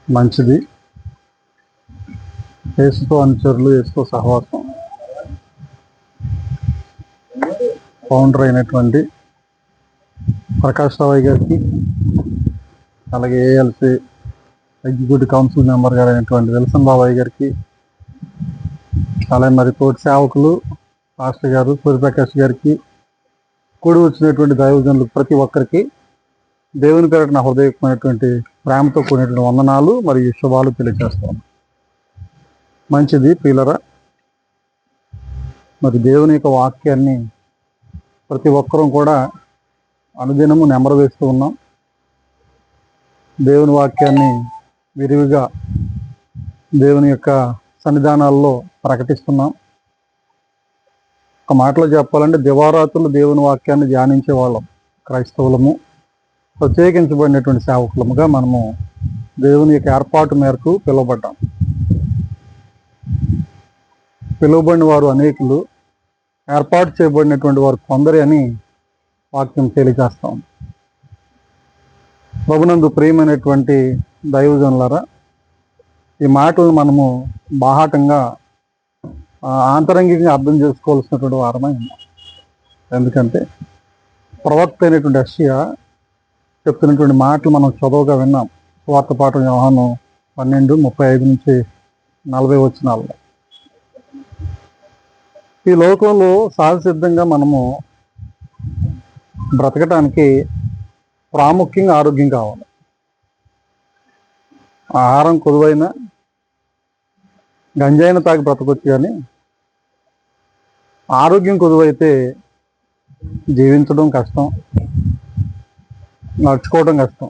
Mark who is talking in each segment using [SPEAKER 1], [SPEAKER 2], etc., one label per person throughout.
[SPEAKER 1] మంచిది. యేసుతో అనుచరులు, యేసుతో సహవాసం. ఫౌండర్ అయినటువంటి ప్రకాష్ రావయ్య గారికి, అలాగే ఏఎల్సి ఎగ్జిక్యూటివ్ కౌన్సిల్ మెంబర్ గారు అయినటువంటి విల్సన్ బాబాయ్ గారికి, అలాగే మరి తోటి సేవకులు పాస్టర్ గారు సూర్యప్రకాష్ గారికి, కూడి వచ్చినటువంటి దైవజనులు ప్రతి ఒక్కరికి దేవుని పేరిట నా హృదయమైనటువంటి ప్రేమతో కూడినటువంటి వందనాలు మరియు శుభాలు తెలియజేస్తాను. మంచిది ప్రియులరా, మరి దేవుని యొక్క వాక్యాన్ని ప్రతి ఒక్కరూ కూడా అనుదినము నెమరు వేస్తూ ఉన్నాం. దేవుని వాక్యాన్ని విరివిగా దేవుని యొక్క సన్నిధానాల్లో ప్రకటిస్తున్నాం. ఒక మాటలో చెప్పాలంటే దివారాత్రులు దేవుని వాక్యాన్ని ధ్యానించే వాళ్ళం క్రైస్తవులము, ప్రత్యేకించబడినటువంటి సేవకులముగా మనము దేవుని యొక్క ఏర్పాటు మేరకు పిలువబడ్డాం. పిలువబడిన వారు అనేకులు, ఏర్పాటు చేయబడినటువంటి వారు కొందరి అని వాక్యం తెలియజేస్తాం. ప్రభునందు ప్రియమైనటువంటి దైవజనులారా, ఈ మాటలను మనము బాహాటంగా ఆంతరంగికంగా అర్థం చేసుకోవాల్సినటువంటి వారమై ఉన్నాం. ఎందుకంటే ప్రవక్త అయినటువంటి యెషయా చెప్తున్నటువంటి మాటలు మనం చదువుగా విన్నాం. సువార్త పాఠం యోహాను 12:35-40 వచనాల్లో. ఈ లోకంలో సహజసిద్ధంగా మనము బ్రతకటానికి ప్రాముఖ్యంగా ఆరోగ్యం కావాలి. ఆహారం కొదువైన గంజాయిన తాగి బ్రతకొచ్చు, కానీ ఆరోగ్యం కొదువైతే జీవించడం కష్టం, నడుచుకోవడం కష్టం.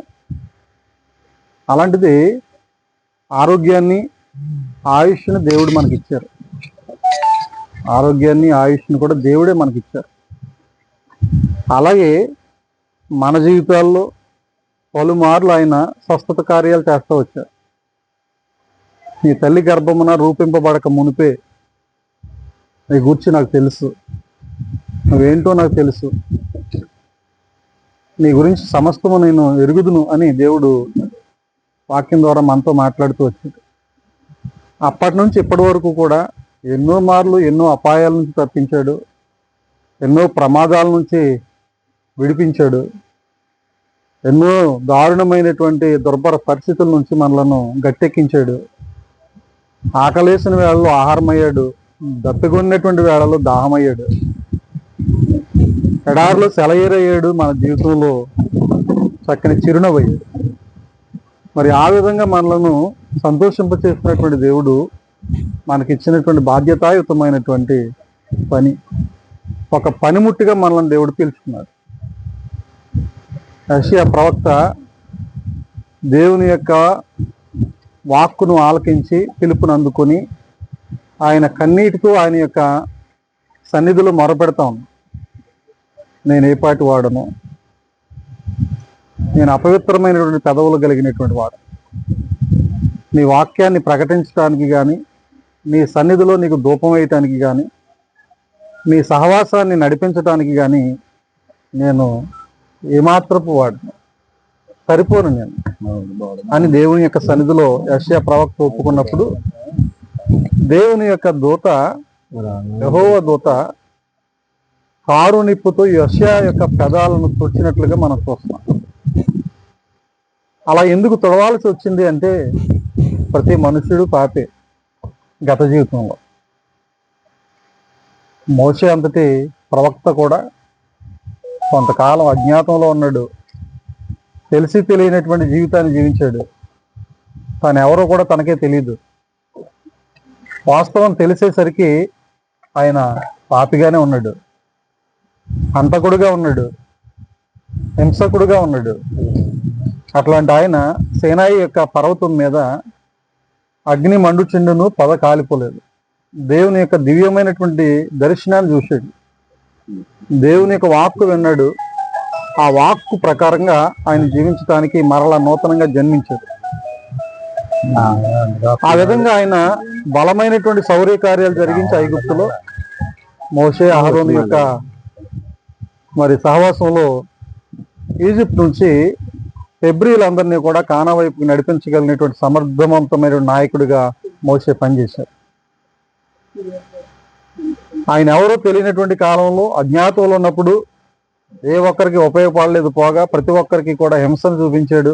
[SPEAKER 1] అలాంటిది ఆరోగ్యాన్ని, ఆయుష్ని దేవుడు మనకిచ్చారు. ఆరోగ్యాన్ని, ఆయుష్ని కూడా దేవుడే మనకిచ్చారు. అలాగే మన జీవితాల్లో పలుమార్లు ఆయన స్వస్థత కార్యాలు చేస్తూ వచ్చారు. నీ తల్లి గర్భమున రూపింపబడక మునిపే నీ గురించి నాకు తెలుసు, నువ్వేంటో నాకు తెలుసు, నీ గురించి సమస్తము నేను ఎరుగుదును అని దేవుడు వాక్యం ద్వారా మనతో మాట్లాడుతూ వచ్చాడు. అప్పటి నుంచి ఇప్పటి వరకు కూడా ఎన్నో మార్లు ఎన్నో అపాయాల నుంచి తప్పించాడు, ఎన్నో ప్రమాదాల నుంచి విడిపించాడు, ఎన్నో దారుణమైనటువంటి దుర్భర పరిస్థితుల నుంచి మనలను గట్టెక్కించాడు. ఆకలేసిన వేళలో ఆహారమయ్యాడు, దప్పికొన్నటువంటి వేళలో దాహమయ్యాడు, ఎడారిలో సెలయేరయ్యాడు, మన జీవితంలో చక్కని చిరునవ్వయ్యాడు. మరి ఆ విధంగా మనలను సంతోషింపచేసినటువంటి దేవుడు మనకిచ్చినటువంటి బాధ్యతాయుతమైనటువంటి పని, ఒక పనిముట్టిగా మనల్ని దేవుడు పిలుచుకున్నాడు. యెషయా ప్రవక్త దేవుని యొక్క వాక్కును ఆలకించి పిలుపును అందుకొని ఆయన కన్నీటితో ఆయన యొక్క సన్నిధిలో మొరపెడతాం. నేను ఏ పాటి వాడను, నేను అపవిత్రమైనటువంటి పెదవులు కలిగినటువంటి వాడు, నీ వాక్యాన్ని ప్రకటించడానికి కానీ, నీ సన్నిధిలో నీకు ధూపం వేయటానికి కానీ, నీ సహవాసాన్ని నడిపించడానికి కానీ నేను ఏమాత్రపు వాడిని, సరిపోను నేను అని దేవుని యొక్క సన్నిధిలో యెషయా ప్రవక్త ఒప్పుకున్నప్పుడు దేవుని యొక్క దూత, యెహోవా దూత కారు నిప్పుతో యెషయా యొక్క పెదాలను తుడిచినట్లుగా మనం చూస్తున్నాం. అలా ఎందుకు తొడవాల్సి వచ్చింది అంటే ప్రతి మనుష్యుడు పాపే గత జీవితంలో. మోషే అంతటి ప్రవక్త కూడా కొంతకాలం అజ్ఞాతంలో ఉన్నాడు, తెలిసి తెలియనటువంటి జీవితాన్ని జీవించాడు. తాను ఎవరో కూడా తనకే తెలియదు. వాస్తవం తెలిసేసరికి ఆయన పాపిగానే ఉన్నాడు, హంతకుడుగా ఉన్నాడు, హింసకుడుగా ఉన్నాడు. అట్లాంటి ఆయన సేనాయి యొక్క పర్వతం మీద అగ్ని మండుచుండును, పొద కాలిపోలేదు. దేవుని యొక్క దివ్యమైనటువంటి దర్శనాన్ని చూశాడు, దేవుని యొక్క వాక్కు విన్నాడు. ఆ వాక్కు ప్రకారంగా ఆయన జీవించడానికి మరలా నూతనంగా జన్మించాడు. ఆ విధంగా ఆయన బలమైనటువంటి శౌర్య కార్యాలు జరిగించి ఐగుప్తులో మోషే అహరోను యొక్క మరి సహవాసంలో ఈజిప్ట్ నుంచి హెబ్రీలందరినీ కూడా కానా వైపుకి నడిపించగలిగినటువంటి సమర్థవంతమైన నాయకుడిగా మోషే పనిచేశారు. ఆయన ఎవరో తెలియనటువంటి కాలంలో అజ్ఞాతంలో ఉన్నప్పుడు ఏ ఒక్కరికి ఉపయోగపడలేదు పోగా ప్రతి ఒక్కరికి కూడా హింసను చూపించాడు.